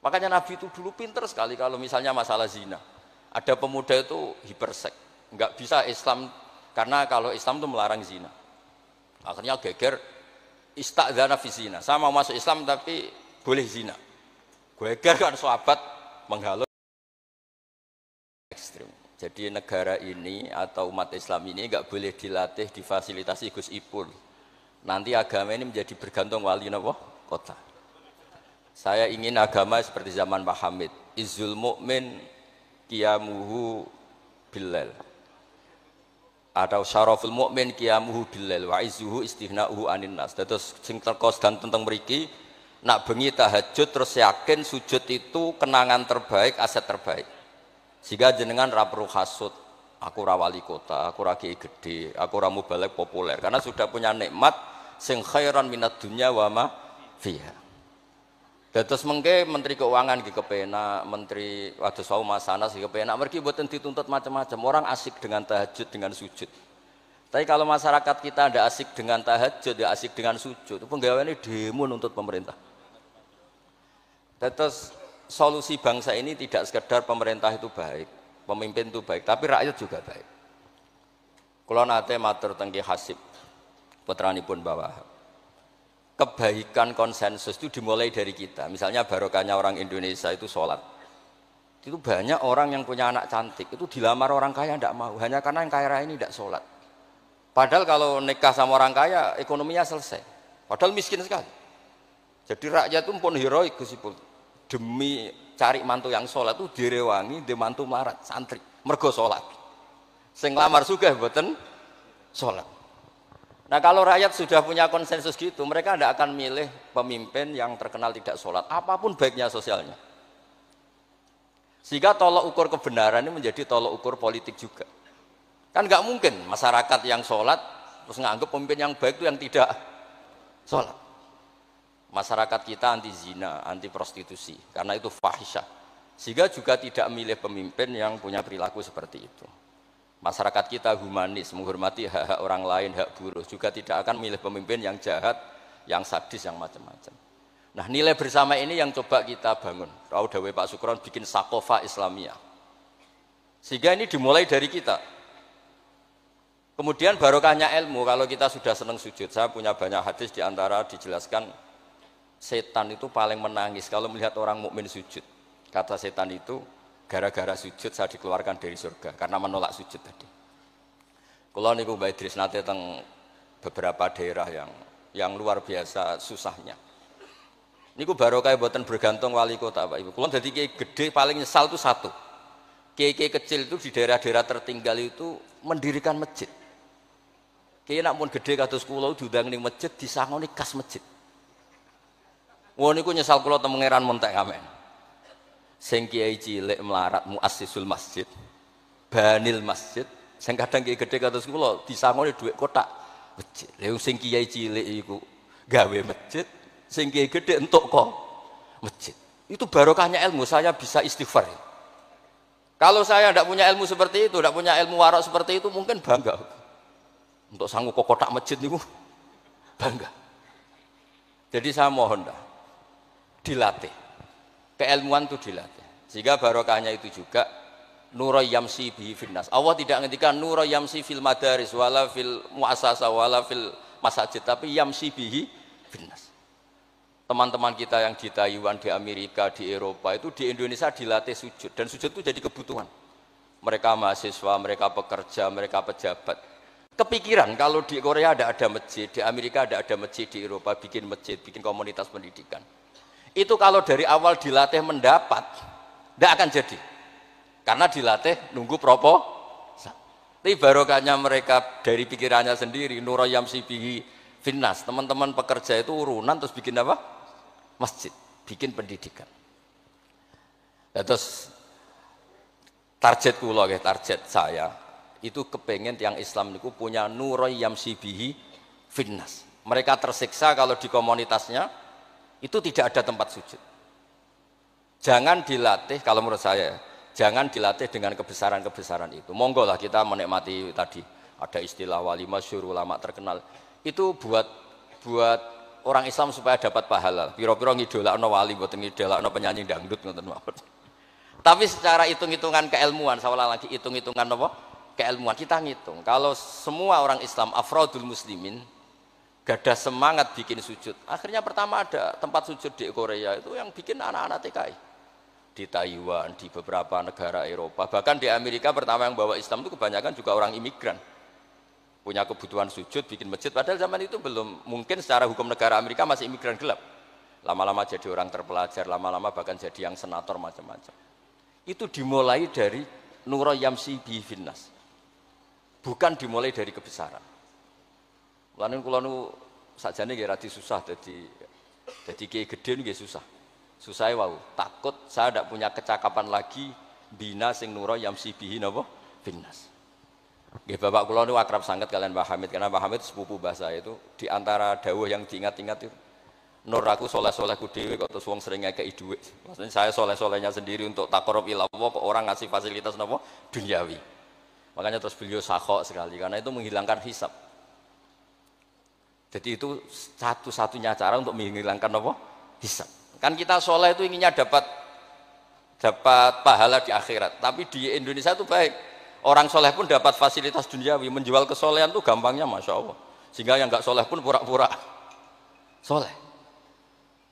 Makanya Nabi itu dulu pinter sekali kalau misalnya masalah zina. Ada pemuda itu hiperseks, nggak bisa Islam karena kalau Islam itu melarang zina. Akhirnya geger istadzana fi zina. Saya mau masuk Islam tapi boleh zina. Geger kan sahabat menghalau ekstrim. Jadi negara ini atau umat Islam ini nggak boleh dilatih, difasilitasi Gus Ipul. Nanti agama ini menjadi bergantung wali napa kota. Saya ingin agama seperti zaman Pak Hamid. Izzul mu'min qiyamuhu billal. Atau syaraful mu'min qiyamuhu billal wa izzuhu istighna'uhu anin nas. Terus sing terkos dan tentang mriki nak bengi tahajud terus yakin sujud itu kenangan terbaik, aset terbaik. Sehingga jenengan ra perlu hasud, aku ra wali kota, aku ra kiai gede, aku ra mubalek populer karena sudah punya nikmat sing khairan minad dunya wa ma fiha. Terus mengke Menteri Keuangan ki kepenak, Menteri Wados wau Masanas ki kepenak, mergi mboten dituntut macam-macam. Orang asik dengan tahajud, dengan sujud. Tapi kalau masyarakat kita ndak asik dengan tahajud, ndak asik dengan sujud, penggaweane demo nuntut pemerintah. Terus solusi bangsa ini tidak sekedar pemerintah itu baik, pemimpin itu baik, tapi rakyat juga baik. Kula nate matur teng Ki Hasib, putranipun Mbah. Kebaikan konsensus itu dimulai dari kita. Misalnya barokahnya orang Indonesia itu sholat. Itu banyak orang yang punya anak cantik, itu dilamar orang kaya tidak mau, hanya karena yang kaya raya ini tidak sholat. Padahal kalau nikah sama orang kaya, ekonominya selesai. Padahal miskin sekali. Jadi rakyat itu pun heroik Gus Ipul. Demi cari mantu yang sholat itu direwangi, di mantu melarat, santri, mergo sholat. Sing lamar sugih mboten sholat. Nah kalau rakyat sudah punya konsensus gitu, mereka tidak akan milih pemimpin yang terkenal tidak sholat, apapun baiknya sosialnya. Sehingga tolok ukur kebenaran ini menjadi tolok ukur politik juga. Kan nggak mungkin masyarakat yang sholat terus nganggap pemimpin yang baik itu yang tidak sholat. Masyarakat kita anti zina, anti prostitusi, karena itu fahisyah. Sehingga juga tidak milih pemimpin yang punya perilaku seperti itu. Masyarakat kita humanis, menghormati hak-hak orang lain, hak buruh, juga tidak akan milih pemimpin yang jahat, yang sadis, yang macam-macam. Nah nilai bersama ini yang coba kita bangun. Tahu dawuh Pak Sukron bikin sakofa Islamiyah. Sehingga ini dimulai dari kita. Kemudian barokahnya ilmu, kalau kita sudah senang sujud, saya punya banyak hadis diantara dijelaskan setan itu paling menangis kalau melihat orang mukmin sujud. Kata setan itu, gara-gara sujud saya dikeluarkan dari surga karena menolak sujud tadi. Kula niku Mbak Idris nate teng beberapa daerah yang luar biasa susahnya. Niku barokah mboten bergantung wali kota Pak Ibu. Kula dadi kiai gede paling nyesal itu satu. Kiai-kiai kecil itu di daerah-daerah tertinggal itu mendirikan masjid. Kiai nak pun gede kados kula diundang ning masjid disangoni kas masjid. Wong niku nyesal kula teng Pangeran Montek Amen. Sing kiai cilik melarat muassisul masjid, banil masjid, sing kadang kiai gede kados kula disangoni dhuwit kotak masjid. Lha sing kiai cilik iku gawe masjid, sing kiai gede entuk kok masjid. Itu barokahnya ilmu, saya bisa istighfar. Kalau saya tidak punya ilmu seperti itu, tidak punya ilmu warok seperti itu, mungkin bangga. Untuk sanggup kok kotak masjid niku bangga. Jadi saya mohon dah dilatih. Keilmuan itu dilatih. Sehingga barokahnya itu juga nurul yamsi bihi finnas. Allah tidak ngendikan nurul yamsi fil madaris wala fil muassasah wala fil masajid, tapi yamsi bihi finnas. Teman-teman kita yang di Taiwan, di Amerika, di Eropa itu di Indonesia dilatih sujud, dan sujud itu jadi kebutuhan. Mereka mahasiswa, mereka pekerja, mereka pejabat. Kepikiran kalau di Korea ada masjid, di Amerika ada masjid, di Eropa bikin masjid, bikin komunitas pendidikan. Itu kalau dari awal dilatih mendapat, tidak akan jadi. Karena dilatih nunggu tapi barokahnya mereka dari pikirannya sendiri, nurul yamsi bihi finnas. Teman-teman pekerja itu urunan terus bikin apa? Masjid, bikin pendidikan. Terus target kula, target saya itu kepengen yang Islam itu punya nurul yamsi bihi finnas. Mereka tersiksa kalau di komunitasnya itu tidak ada tempat sujud. Jangan dilatih, kalau menurut saya, jangan dilatih dengan kebesaran-kebesaran itu. Monggo lah kita menikmati tadi ada istilah wali masyhur, ulama terkenal. Itu buat orang Islam supaya dapat pahala. Piro-piro ngidolakno wali mboten ngidolakno penyanyi dangdut ngoten mawon. Tapi secara hitung-hitungan keilmuan, saya ulang lagi hitung-hitungan apa? Keilmuan kita ngitung. Kalau semua orang Islam afrodul muslimin gada semangat bikin sujud. Akhirnya pertama ada tempat sujud di Korea itu yang bikin anak-anak TKI. Di Taiwan, di beberapa negara Eropa, bahkan di Amerika pertama yang bawa Islam itu kebanyakan juga orang imigran. Punya kebutuhan sujud, bikin masjid, padahal zaman itu belum, mungkin secara hukum negara Amerika masih imigran gelap. Lama-lama jadi orang terpelajar, lama-lama bahkan jadi yang senator macam-macam. Itu dimulai dari Nuro Yamsi bi Finnas. Bukan dimulai dari kebesaran. Lalu kalau sajane nggih radi susah jadi kiai gede nggih susah. Susah wau, takut saya tidak punya kecakapan lagi bina sing Nuro Yamsi bihi napa Finnas. Nggih bapak kula niku akrab sangat kalian Pak Hamid karena Pak Hamid sepupu bahasa itu di antara dawuh yang diingat-ingat itu nur aku soleh-soleh ku dhewe kok terus wong sering ngekeki dhuwit. Maksudnya saya soleh-solehnya sendiri untuk taqarrub ila Allah kok orang ngasih fasilitas napa duniawi. Makanya terus beliau sakhok sekali karena itu menghilangkan hisab. Jadi itu satu-satunya cara untuk menghilangkan napa hisab. Kan kita soleh itu inginnya dapat pahala di akhirat, tapi di Indonesia itu baik. Orang soleh pun dapat fasilitas duniawi, menjual kesolehan itu gampangnya masya Allah. Sehingga yang nggak soleh pun pura-pura soleh.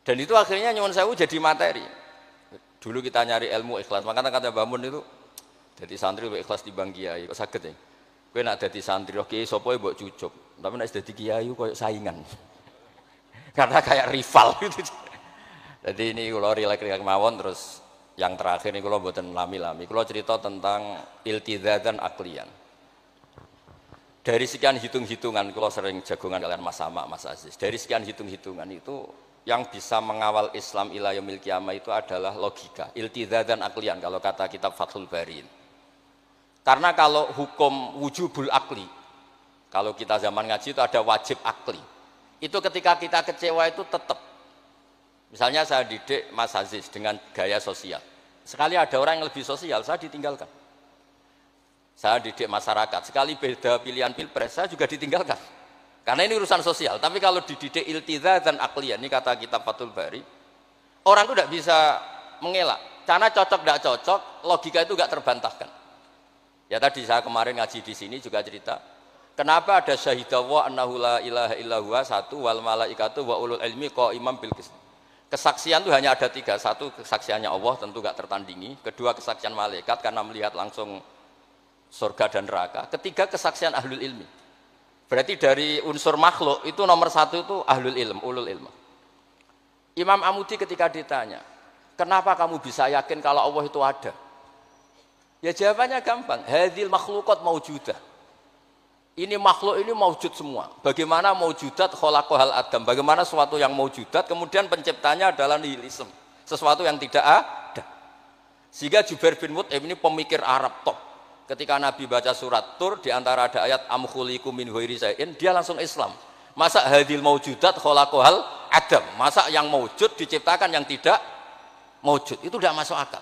Dan itu akhirnya nyuwun sewu jadi materi. Dulu kita nyari ilmu ikhlas, makanya kata Mbah Mun itu, jadi santri lebih ikhlas dibanding kiai. Kok saged ya? Kowe nak dadi santri, oke, sopo mbok cucup. Tapi nak dadi kiai koyo saingan. Karena kayak rival gitu. Jadi ini kalau rilek-rilek mawon terus yang terakhir ini kalau buatan lami-lami. Kalau cerita tentang iltizatan aklian. Dari sekian hitung-hitungan, kalau sering jagungan kalian Mas Sama, Mas Aziz. Dari sekian hitung-hitungan itu yang bisa mengawal Islam ila yaumil qiyamah itu adalah logika. Iltizatan aklian kalau kata kitab Fathul Bari. Karena kalau hukum wujubul akli, kalau kita zaman ngaji itu ada wajib akli. Itu ketika kita kecewa itu tetap. Misalnya saya didik Mas Aziz dengan gaya sosial. Sekali ada orang yang lebih sosial, saya ditinggalkan. Saya didik masyarakat, sekali beda pilihan pilpres, saya juga ditinggalkan. Karena ini urusan sosial. Tapi kalau dididik iltizatan akliyah, ini kata kitab Fathul Bari, orang itu tidak bisa mengelak. Karena cocok tidak cocok, logika itu tidak terbantahkan. Ya tadi saya kemarin ngaji di sini juga cerita, kenapa ada syahidallah annahu la ilaha illa huwa satu wal malaikatu wa ulul ilmi qaiman bil qist. Kesaksian itu hanya ada tiga. Satu, kesaksiannya Allah tentu gak tertandingi. Kedua, kesaksian malaikat karena melihat langsung surga dan neraka. Ketiga, kesaksian ahlul ilmi. Berarti dari unsur makhluk itu nomor satu itu ahlul ilm, ulul ilm. Imam Amudi ketika ditanya, kenapa kamu bisa yakin kalau Allah itu ada? Ya jawabannya gampang. Hadhil makhluqat maujudah. Ini makhluk ini maujud semua. Bagaimana maujudat khalaqahal adam? Bagaimana sesuatu yang maujudat kemudian penciptanya adalah nihilisme, sesuatu yang tidak ada. Sehingga Jubair bin Mut'im ini pemikir Arab top. Ketika Nabi baca surat Tur di antara ada ayat am khuliqu min ghairi syai'in, dia langsung Islam. Masa hadil maujudat khalaqahal adam? Masa yang maujud diciptakan yang tidak maujud? Itu tidak masuk akal.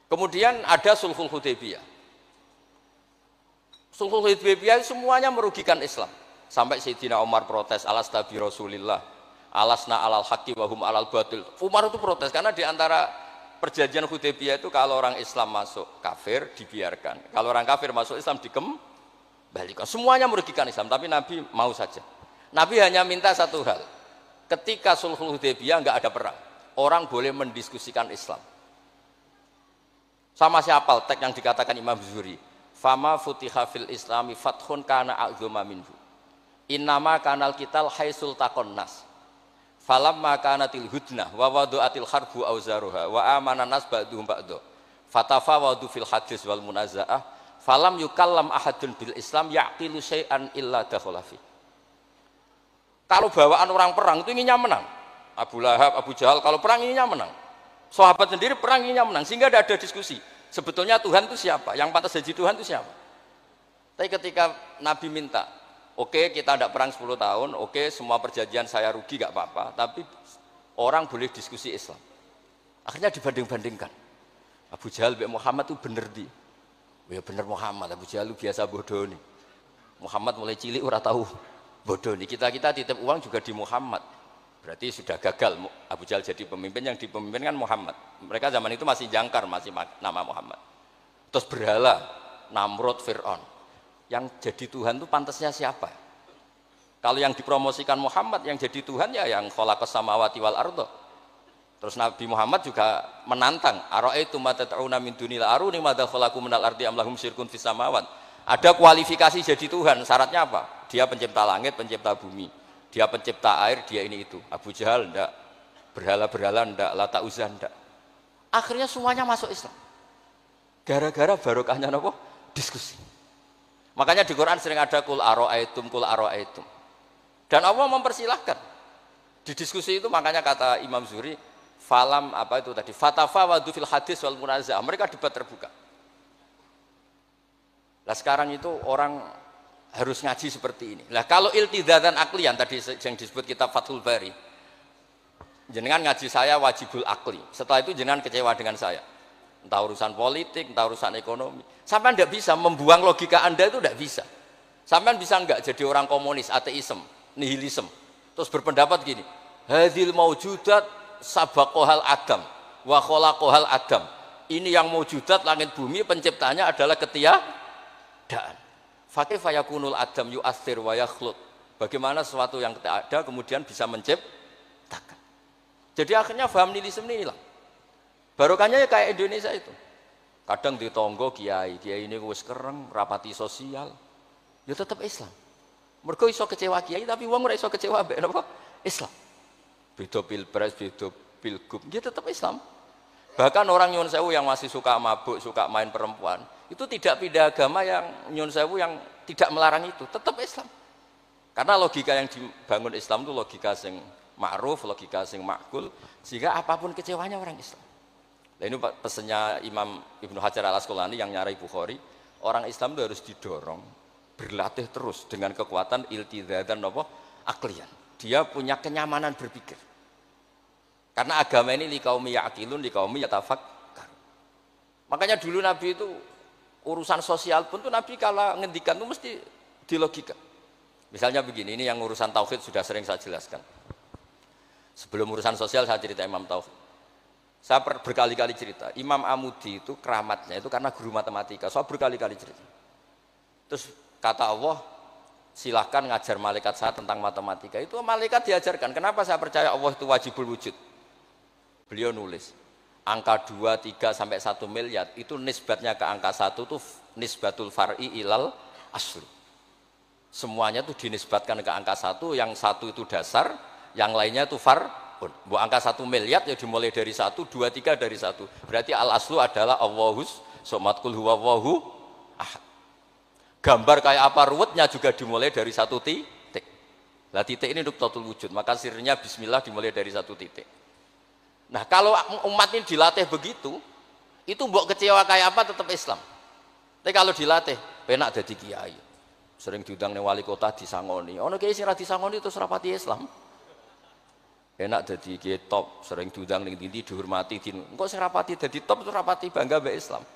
Kemudian ada Sulhul Hudaybiyah. Sulhul Hudaybiyah semuanya merugikan Islam. Sampai Sayyidina Umar protes, alasta bi Rasulillah, alasna alal haqqi wa hum alal batil. Umar itu protes karena di antara perjanjian Hudaybiyah itu kalau orang Islam masuk kafir dibiarkan. Kalau orang kafir masuk Islam dikembalikan. Semuanya merugikan Islam, tapi Nabi mau saja. Nabi hanya minta satu hal. Ketika Sulhul Hudaybiyah enggak ada perang, orang boleh mendiskusikan Islam. Sama siapa teks yang dikatakan Imam Zuhri. Fama futiha fil islami fathun kana a'zuma minhu. Innama kanal kital haisul takon nas. Falamma kanatil hudnah wa wadu'atil harbu auzaruha wa amana nas ba'duhum ba'du. Fatafawadu fil hadis wal munaza'ah. Falam yukallam ahadun bil Islam yaqilu syai'an illa dakhulafi. Kalau bawaan orang perang itu inginnya menang. Abu Lahab, Abu Jahal kalau perang inginnya menang. Sahabat sendiri perang inginnya menang sehingga tidak ada diskusi. Sebetulnya Tuhan itu siapa? Yang pantas jadi Tuhan itu siapa? Tapi ketika Nabi minta, oke, kita tidak perang 10 tahun, oke, semua perjanjian saya rugi gak apa-apa, tapi orang boleh diskusi Islam. Akhirnya dibanding-bandingkan. Abu Jahal bin Muhammad itu bener di. Ya bener Muhammad, Abu Jahal biasa bodoh nih. Muhammad mulai cilik ora tahu bodoh nih, kita titip uang juga di Muhammad. Berarti sudah gagal Abu Jahal jadi pemimpin, yang dipemimpin kan Muhammad. Mereka zaman itu masih jangkar, masih nama Muhammad. Terus berhala, Namrud, Fir'aun. Yang jadi Tuhan itu pantasnya siapa? Kalau yang dipromosikan Muhammad, yang jadi Tuhan ya yang khalaqas samawati wal ardo. Terus Nabi Muhammad juga menantang, ara'aitum ma tad'una min dunil aruni madza khalaqu minal ardi am lahum syirkun fis samawat. Ada kualifikasi jadi Tuhan, syaratnya apa? Dia pencipta langit, pencipta bumi. Dia pencipta air, dia ini itu. Abu Jahal enggak, berhala-berhala enggak, Lata Uzza enggak. Akhirnya semuanya masuk Islam. Gara-gara barokahnya apa? Diskusi. Makanya di Quran sering ada kul ara'aitum, kul ara'aitum. Dan Allah mempersilahkan. Di diskusi itu makanya kata Imam Zuhri, falam apa itu tadi? Fatafawadu fil hadis wal munaza'ah. Mereka debat terbuka. Nah sekarang itu orang harus ngaji seperti ini. Lah kalau iltidatan aklian tadi yang disebut kitab Fathul Bari, jenengan ngaji saya wajibul akli. Setelah itu jenengan kecewa dengan saya. Entah urusan politik, entah urusan ekonomi. Sampai tidak bisa membuang logika Anda itu tidak bisa. Sampai bisa enggak jadi orang komunis, ateisme, nihilisme. Terus berpendapat gini, hadhil maujudat sabaqohal adam wa khalaqohal adam. Ini yang maujudat langit bumi penciptanya adalah ketiadaan. Fakaifa yakunul adam yu'athir wa yakhluq. Bagaimana sesuatu yang tidak ada kemudian bisa menciptakan. Jadi akhirnya paham nihilisme ini hilang. Barokahnya ya kayak Indonesia itu. Kadang di tonggo kiai ini wis kereng, rapati sosial. Ya tetap Islam. Mergo iso kecewa kiai tapi wong ora iso kecewa mbek napa? Islam. Beda pilpres, beda pilgub, dia tetap Islam. Bahkan orang nyun sewu yang masih suka mabuk, suka main perempuan, itu tidak pindah agama yang nyun sewu yang tidak melarang itu, tetap Islam. Karena logika yang dibangun Islam itu logika sing ma'ruf, logika sing makul, sehingga apapun kecewanya orang Islam. Nah ini pesannya Imam Ibnu Hajar al-Asqalani yang nyarai Bukhari, orang Islam itu harus didorong, berlatih terus dengan kekuatan iltidatan apa? Aklian. Dia punya kenyamanan berpikir. Karena agama ini liqaumi ya'qilun, liqaumi yatafakkar. Makanya dulu Nabi itu urusan sosial pun tuh Nabi kalau ngendikan itu mesti dilogika. Misalnya begini, ini yang urusan tauhid sudah sering saya jelaskan. Sebelum urusan sosial saya cerita Imam Tauhid. Saya berkali-kali cerita, Imam Amudi itu keramatnya itu karena guru matematika. Saya berkali-kali cerita. Terus kata Allah, silahkan ngajar malaikat saya tentang matematika. Itu malaikat diajarkan. Kenapa saya percaya Allah itu wajibul wujud? Beliau nulis, angka 2, 3, sampai 1 miliar, itu nisbatnya ke angka 1 itu nisbatul far'i ilal asli. Semuanya itu dinisbatkan ke angka 1, yang 1 itu dasar, yang lainnya itu far'un. Angka 1 miliar ya dimulai dari 1, 2, 3 dari 1. Berarti al-aslu adalah Allahus, somatkul huwallahu ahad. Gambar kayak apa ruwetnya juga dimulai dari 1 titik. Lah titik ini nuktatul wujud, maka sirnya bismillah dimulai dari 1 titik. Nah kalau umat ini dilatih begitu, itu mbok kecewa kayak apa tetap Islam. Tapi kalau dilatih, penak jadi kiai. Sering diundang ning wali kota disangoni. Ono kiai sing ra disangoni terus rapati Islam. Enak jadi kiai top, sering diundang ning ndi dihormati din. Engko sing rapati dadi top terus rapati bangga mbek Islam.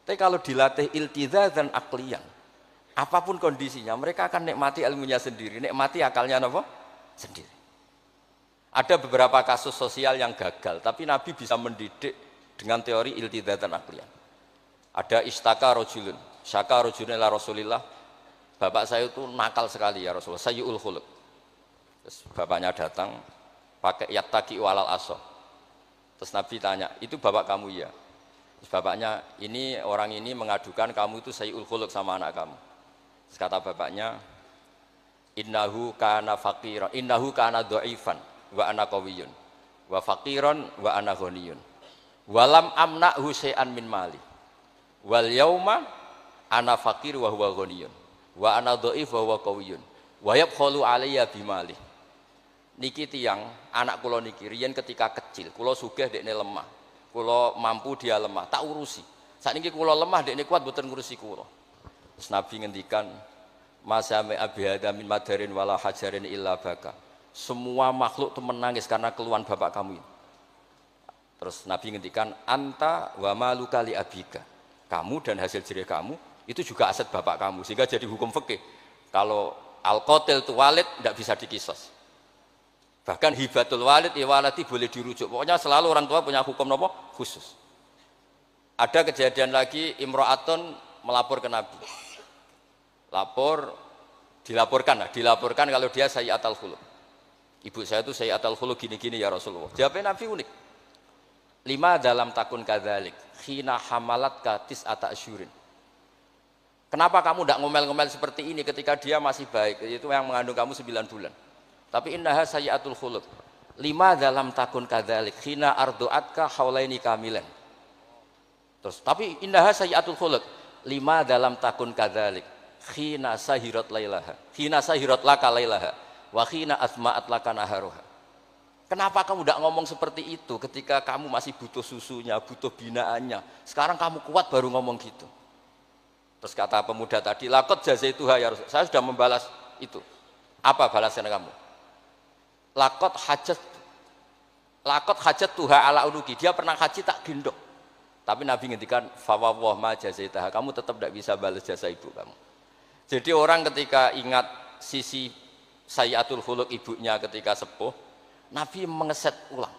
Tapi kalau dilatih iltizam dan aklian, apapun kondisinya, mereka akan nikmati ilmunya sendiri, nikmati akalnya apa? Sendiri. Ada beberapa kasus sosial yang gagal, tapi Nabi bisa mendidik dengan teori iltizam dan aklian. Ada istaka rojulun, syaka rojulun ila Rasulillah. Bapak saya itu nakal sekali ya Rasulullah, sayyul khuluq. Terus bapaknya datang pakai yattaqi walal aso. Terus Nabi tanya, itu bapak kamu ya? Terus bapaknya, ini orang ini mengadukan kamu itu sayyul khuluq sama anak kamu. Terus kata bapaknya, innahu kana faqiran, innahu kana dhaifan wa ana qawiyyun wa faqiran wa ana ghaniyun walam amna'hu syai'an min mali wal yauma ana faqir wa huwa ghaniyun wa ana dhaif wa huwa qawiyyun wa yabkhalu alayya bimali. Niki tiyang anak kula niki riyen ketika kecil kula sugih dekne lemah, kula mampu dia lemah, tak urusi. Sakniki kula lemah dekne kuat mboten ngurusi kula. Terus Nabi ngendikan masame abi hada min madarin wala hajarin illa baka. Semua makhluk itu menangis karena keluhan bapak kamu ini. Terus Nabi ngendikan anta wa maluka li abika. Kamu dan hasil jerih kamu itu juga aset bapak kamu. Sehingga jadi hukum fikih. Kalau al-qatil tu walid tidak bisa dikisos. Bahkan hibatul walid iwalati boleh dirujuk. Pokoknya selalu orang tua punya hukum apa? Khusus. Ada kejadian lagi imro'atun melapor ke Nabi. Dilaporkan kalau dia sayyi'atul khuluq. Ibu saya itu sayyi'atul khuluq gini-gini ya Rasulullah. Jawabnya Nabi unik. 5 dalam takun kadzalik khina hamalat katis ata asyurin. Kenapa kamu tidak ngomel-ngomel seperti ini ketika dia masih baik? Itu yang mengandung kamu 9 bulan. Tapi innaha sayyi'atul khuluq. 5 dalam takun kadzalik khina ardu'atka haulaini kamilan. Terus tapi innaha sayyi'atul khuluq. 5 dalam takun kadzalik khina sahirat lailaha. Khina sahirat laka lailaha wa khina asma'at laka naharuha. Kenapa kamu tidak ngomong seperti itu ketika kamu masih butuh susunya, butuh binaannya? Sekarang kamu kuat baru ngomong gitu. Terus kata pemuda tadi, lakot jazaituha ya Rasul. Saya sudah membalas itu. Apa balasan kamu? Lakot hajat tuha ala unuki. Dia pernah haji tak gendong. Tapi Nabi ngendikan fawwah ma jazaitaha. Kamu tetap tidak bisa balas jasa ibu kamu. Jadi orang ketika ingat sisi sayyi'atul khuluq ibunya ketika sepuh, Nabi mengeset ulang.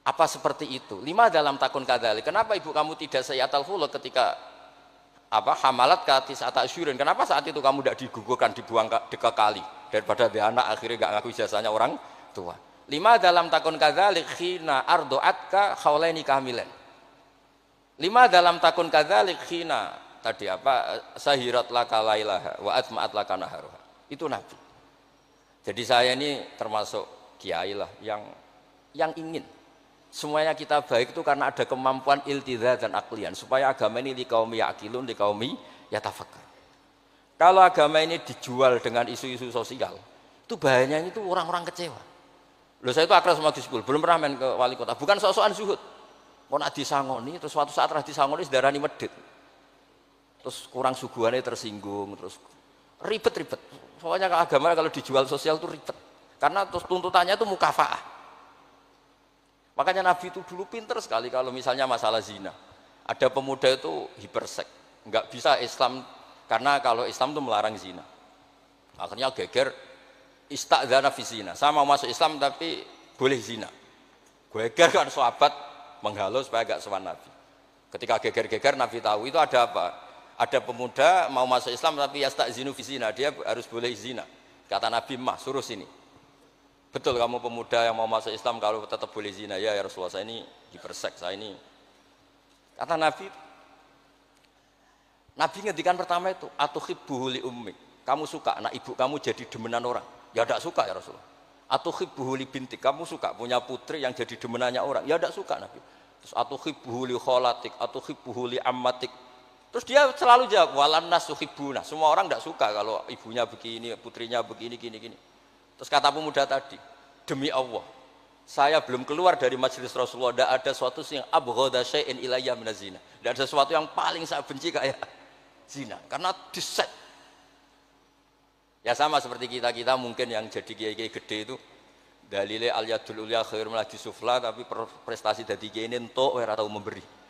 Apa seperti itu? 5 dalam takun kadzalik. Kenapa ibu kamu tidak sayyi'atul khuluq ketika hamalat katis ata asyurin? Kenapa saat itu kamu tidak digugurkan, dibuang ke kali daripada dia anak akhirnya enggak ngaku ijazahnya orang tua? 5 dalam takun kadzalik khina ardu'atka haulaini kamilan. 5 dalam takun kadzalik khina tadi sahirat laka lailaha wa atma'at laka naharuha. Itu Nabi. Jadi saya ini termasuk kiai lah yang ingin semuanya kita baik itu karena ada kemampuan iltidha dan aklian supaya agama ini liqaumi ya'qilun liqaumi yatafakkar. Kalau agama ini dijual dengan isu-isu sosial, itu bahayanya itu orang-orang kecewa. Loh saya itu akrab sama Gus Ipul, belum pernah main ke wali kota, bukan sok-sokan zuhud. Mau nak disangoni, terus suatu saat rah disangoni sedarani medit. Terus kurang suguhannya tersinggung, terus ribet-ribet. Pokoknya agama kalau dijual sosial itu ribet. Karena terus tuntutannya itu mukafaah. Makanya Nabi itu dulu pinter sekali kalau misalnya masalah zina. Ada pemuda itu hipersek, nggak bisa Islam karena kalau Islam itu melarang zina. Akhirnya geger istadzana fi zina. Saya mau masuk Islam tapi boleh zina. Geger kan sahabat menghalau supaya gak sowan Nabi. Ketika geger-geger Nabi tahu itu ada apa? Ada pemuda mau masuk Islam tapi yastadzinu fi zina, dia harus boleh zina. Kata Nabi, "Mah, suruh sini." Betul kamu pemuda yang mau masuk Islam kalau tetap boleh zina? Ya Rasulullah, saya ini hipersek, saya ini. Kata Nabi ngendikan pertama itu, atuhibbuhu li ummik. Kamu suka anak ibu kamu jadi demenan orang? Ya tidak suka ya Rasulullah. Atuhibbuhu li bintik. Kamu suka punya putri yang jadi demenannya orang? Ya tidak suka Nabi. Terus atuhibbuhu li kholatik, atuhibbuhu li ammatik. Terus dia selalu jawab, walan nasuhibbuna. Semua orang tidak suka kalau ibunya begini, putrinya begini, gini. Terus kata pemuda tadi, demi Allah, saya belum keluar dari majelis Rasulullah, tidak ada sesuatu yang abghadha syai'in ilayya minaz zina. Tidak ada sesuatu yang paling saya benci kayak zina, karena diset. Ya sama seperti kita mungkin yang jadi kiai-kiai gede itu, dalile al yadul ulya khairul min sufla, tapi prestasi dadi kiai entuk ora tau memberi.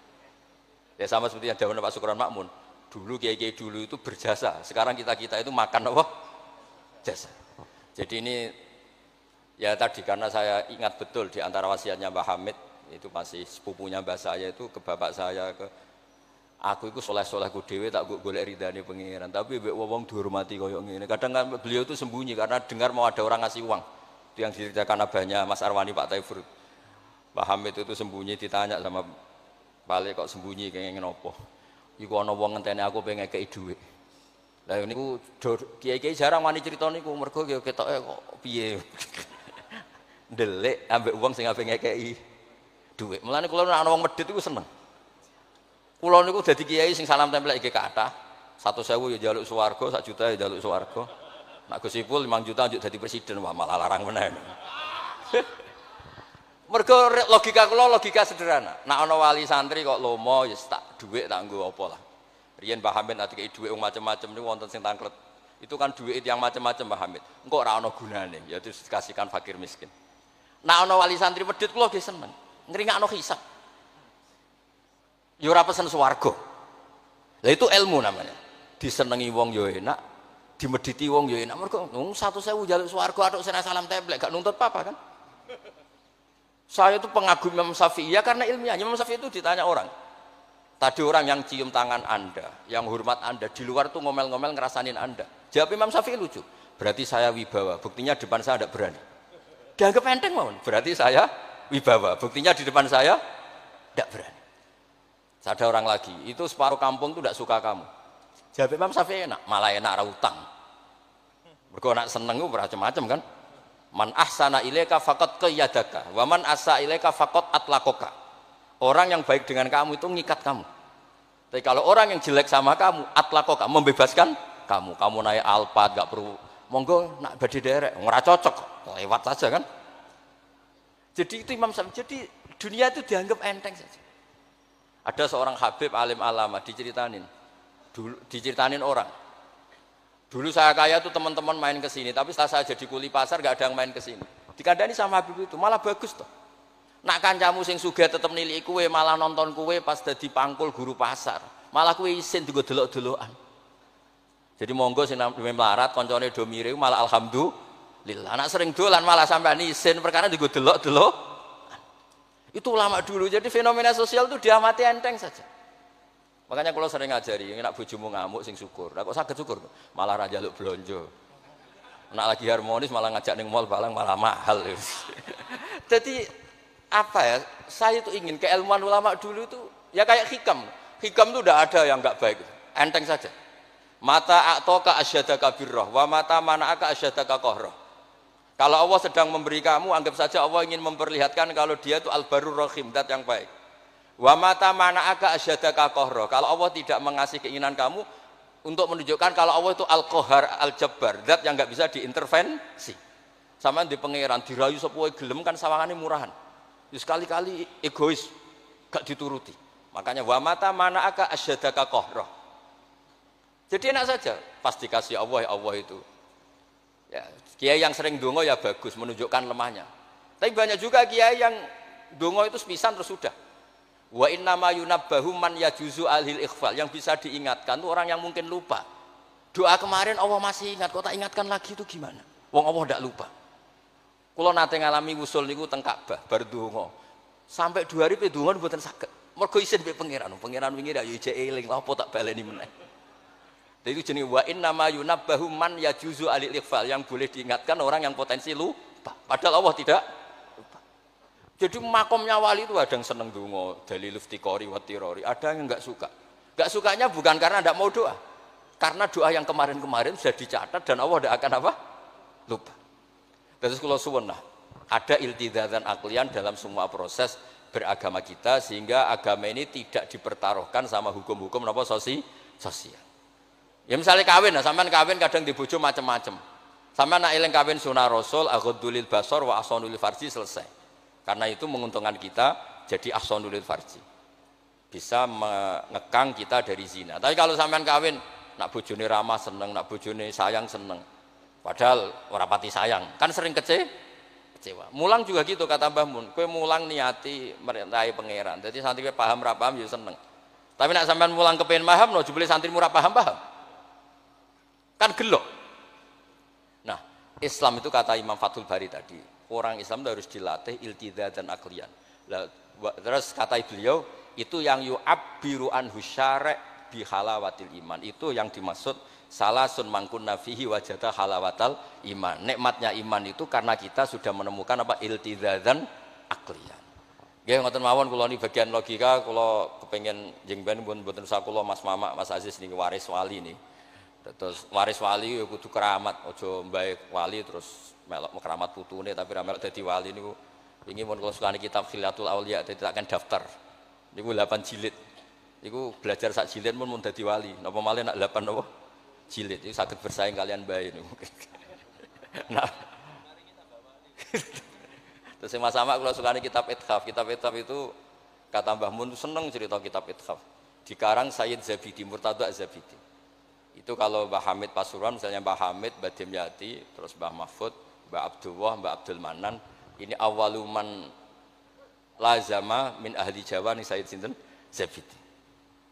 Ya sama seperti yang dawuh Pak Sukron Makmun. Dulu kiai-kiai dulu itu berjasa, sekarang kita itu makan apa? Jasa. Jadi ini ya tadi karena saya ingat betul di antara wasiatnya Mbah Hamid itu masih sepupunya mbah saya itu ke bapak saya ke aku itu soleh-solehku dhewe tak golek ridane pengiran tapi mbek wong dihormati koyo ngene. Kadang kan beliau itu sembunyi karena dengar mau ada orang ngasih uang. Itu yang diceritakan abahnya Mas Arwani Pak Taifur. Mbah Hamid itu sembunyi ditanya sama Pale kok sembunyi kenging nopo. Iku ana wong ngenteni aku pengen ngekeki dhuwit. Lah niku kiai-kiai jarang wani crita niku mergo ketoke kok piye. Ndelik ambek wong sing ape ngekeki dhuwit. Mulane kula nek ana wong medhit iku seneng. Kula niku dadi kiai sing salam tempel iki kathah. 100.000 ya njaluk swarga, 1 juta ya njaluk swarga. Nek Gus Ipul 5 juta njuk dadi presiden, wah malah larang meneh. Mergo logika kula logika sederhana. Nek ana wali santri kok lomo ya tak dhuwit tak nggo apa lah. Riyen Mbah Hamid ati kei dhuwit macam-macam niku wonten sing tangklet. Itu kan dhuwit yang macam-macam Mbah Hamid. Engko ora ana gunane, ya terus dikasihkan fakir miskin. Nek ana wali santri medhit kula nggih seneng. Ngringakno hisab. Ya ora pesen swarga. Lah itu ilmu namanya. Disenengi wong ya enak, dimediti wong ya enak mergo 100.000 njaluk swarga atuk sena salam templek gak nuntut apa kan. Saya itu pengagum Imam Syafi'i ya karena ilmiah. Imam Syafi'i itu ditanya orang. Tadi orang yang cium tangan Anda, yang hormat Anda, di luar tuh ngomel-ngomel ngerasanin Anda. Jawab Imam Syafi'i lucu. Berarti saya wibawa, buktinya di depan saya tidak berani. Dianggap enteng mohon. Berarti saya wibawa, buktinya di depan saya tidak berani. Ada orang lagi, itu separuh kampung tuh tidak suka kamu. Jawab Imam Syafi'i enak, malah enak ra utang. Mergo nak seneng ku macam-macam kan. Man ahsana ilaika faqad qayyadaka wa man asa ilaika faqad atlaqaka. Orang yang baik dengan kamu itu ngikat kamu. Tapi kalau orang yang jelek sama kamu, atlaqaka, membebaskan kamu. Kamu naik Alphard gak perlu monggo nak badhe derek, ora cocok, lewat saja kan. Jadi itu Imam Syafi'i. Jadi dunia itu dianggap enteng saja. Ada seorang habib alim alama diceritain orang. Dulu saya kaya tuh teman-teman main ke sini, tapi setelah saya jadi kuli pasar gak ada yang main ke sini. Dikandani sama Habib itu, malah bagus toh. Nak kancamu sing sugih tetep nilai kue, malah nonton kue pas dadi pangkul guru pasar. Malah kue isin juga delok-delokan. Jadi monggo sing melarat koncone do mirip malah alhamdulillah. Nak sering dolan malah sampean isin perkara juga delok-delok. Itu ulama dulu. Jadi fenomena sosial itu diamati enteng saja. Makanya kalau sering ngajari, nak bojomu ngamuk sing syukur. Lah kok saged syukur? Malah ra njaluk blonjo. Nak lagi harmonis malah ngajak ning mall balang malah mahal. Jadi apa ya? Saya itu ingin keilmuan ulama dulu itu ya kayak hikam. Hikam itu tidak ada yang enggak baik. Enteng saja. Mata a'taka asyadaka birrah wa mata mana'aka asyadaka qahrah. Kalau Allah sedang memberi kamu, anggap saja Allah ingin memperlihatkan kalau dia itu al-barur rahim, zat yang baik. Wa mata mana'aka asyadaka qahrah. Kalau Allah tidak mengasih keinginan kamu untuk menunjukkan kalau Allah itu al-qahar, al-jabbar, zat yang enggak bisa diintervensi. Sama di pangeran dirayu sepuhe gelem kan sawangane murahan. Sekali-kali egois, gak dituruti. Makanya wa mata mana'aka asyadaka qahrah. Jadi enak saja, pasti kasih Allah, ya Allah itu. Ya, kiai yang sering dongo ya bagus, menunjukkan lemahnya. Tapi banyak juga kiai yang dongo itu sepisan terus sudah. Wa inna ma yunabbahu man yajuzu alhil ikhfal, yang bisa diingatkan itu orang yang mungkin lupa. Doa kemarin Allah masih ingat, kok tak ingatkan lagi itu gimana? Wong Allah tidak lupa. Kalau nate ngalami usul niku teng Ka'bah bar donga. Sampai 2 hari pe donga mboten saged. Mergo isin mbek pangeran. Pangeran wingi ya ijek eling, lha apa tak baleni meneh. Jadi itu jenis wa inna ma yunabbahu man yajuzu alil ikhfal, yang boleh diingatkan orang yang potensi lupa. Padahal Allah tidak lupa. Jadi makomnya wali itu ada yang seneng donga, dalil iftiqori wa tirori, ada yang enggak suka. Enggak sukanya bukan karena enggak mau doa. Karena doa yang kemarin-kemarin sudah dicatat dan Allah tidak akan apa? Lupa. Terus kalau suwun ada iltizatan aklian dalam semua proses beragama kita sehingga agama ini tidak dipertaruhkan sama hukum-hukum apa sosial. Ya misalnya kawin, sampean kawin kadang di bojo macam-macam. Sampean nak eling kawin sunah Rasul, aghdulil basar wa ahsanul farji, selesai. Karena itu menguntungkan kita jadi ahsanul farji. Bisa mengekang kita dari zina. Tapi kalau sampean kawin nak bojone ramah seneng, nak bojone sayang seneng. Padahal ora pati sayang, kan sering kecewa. Mulang juga gitu kata Mbah Mun, kowe mulang niati merintahi pangeran. Jadi santri paham ra paham ya seneng. Tapi nak sampean mulang kepen paham no jebule santri ora paham. Kan gelok. Nah, Islam itu kata Imam Fathul Bari tadi, orang Islam itu harus dilatih iltizatan aklian. Terus kata beliau, itu yang yu'abbiru anhu syara' bi halawatil iman. Itu yang dimaksud salasun mangkunna fihi wajada halawatal iman. Nikmatnya iman itu karena kita sudah menemukan apa iltizatan aklian. Nggih ngoten mawon kula ni bagian logika kula kepengin jengben mboten usah kula Mas Mamak, Mas Aziz niki waris wali nih. Terus waris wali ya kudu keramat, aja mbae wali terus melok keramat putune tapi ra melok dadi wali niku. Wingi mun kula sukani kitab Khilatul Auliya dadi tak daftar. Niku 8 jilid. Niku belajar sak jilid mun dadi wali. Napa malih nak 8 napa? Jilid. Iku saged bersaing kalian mbae niku. Nah. Terus sama-sama kula sukani kitab Ithaf. Kitab Ithaf itu kata Mbah Mun seneng cerita kitab Ithaf. Dikarang Sayyid Zabidi, Murtada Zabidi. Itu kalau Mbah Hamid Pasuruan, misalnya Mbah Hamid, Mbah Dimyati, terus Mbah Mahfud, Mbah Abdullah, Mbah Abdul Manan, ini awaluman lazama min ahli Jawa nih Sayyid Sinten Zabidi.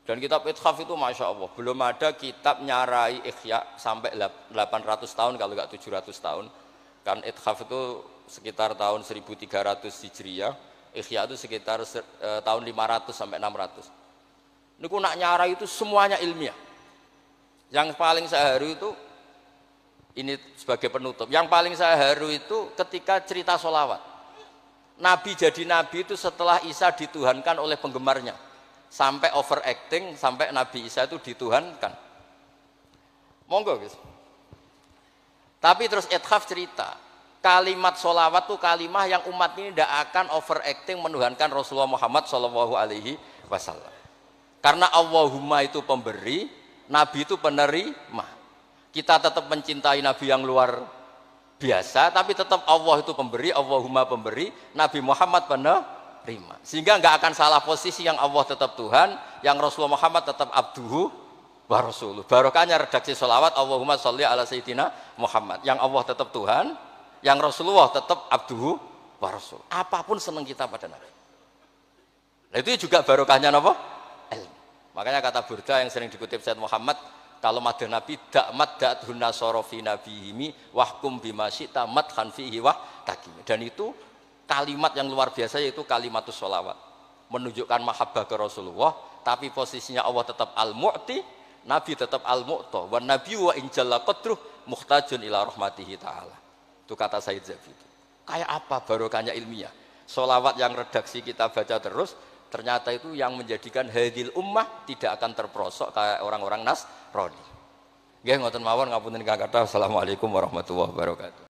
Dan kitab Ithaf itu Masya Allah, belum ada kitab nyarai Ihya sampai 800 tahun kalau nggak 700 tahun. Kan Ithaf itu sekitar tahun 1300 Hijriyah, Ihya itu sekitar tahun 500 sampai 600. Ini nak nyarai itu semuanya ilmiah. Yang paling saya haru itu, ini sebagai penutup, yang paling saya haru itu ketika cerita sholawat. Nabi jadi nabi itu setelah Isa dituhankan oleh penggemarnya. Sampai overacting, sampai Nabi Isa itu dituhankan. Monggo guys. Tapi terus Ithaf cerita, kalimat sholawat itu kalimah yang umat ini tidak akan overacting menuhankan Rasulullah Muhammad SAW. Karena Allahumma itu pemberi, Nabi itu penerima. Kita tetap mencintai Nabi yang luar biasa, tapi tetap Allah itu pemberi, Allahumma pemberi, Nabi Muhammad penerima. Sehingga nggak akan salah posisi, yang Allah tetap Tuhan, yang Rasulullah Muhammad tetap abduhu wa rasuluh. Barokahnya redaksi sholawat Allahumma sholli ala sayyidina Muhammad, yang Allah tetap Tuhan, yang Rasulullah tetap abduhu wa rasuluh. Apapun senang kita pada Nabi. Nah, itu juga barokahnya apa? Ilmu. Makanya kata Burda yang sering dikutip Sayyid Muhammad, kalau madha Nabi dakmat da'adhun nasara fi nabihimi wahkum bima syi'ta madhan fihi wah takimi. Dan itu kalimat yang luar biasa, yaitu kalimatus sholawat, menunjukkan mahabbah ke Rasulullah, tapi posisinya Allah tetap al-mu'ti, Nabi tetap al-mu'ta, wa nabi wa injalla qadruh muhtajun ila rahmatihi ta'ala. Itu kata Said Zafi. Kayak apa barokahnya ilmiah? Sholawat yang redaksi kita baca terus, ternyata itu yang menjadikan hadil ummah tidak akan terperosok kayak orang-orang Nasrani. Nggih ngoten mawon, ngapunten Kang Kathah. Assalamualaikum warahmatullahi wabarakatuh.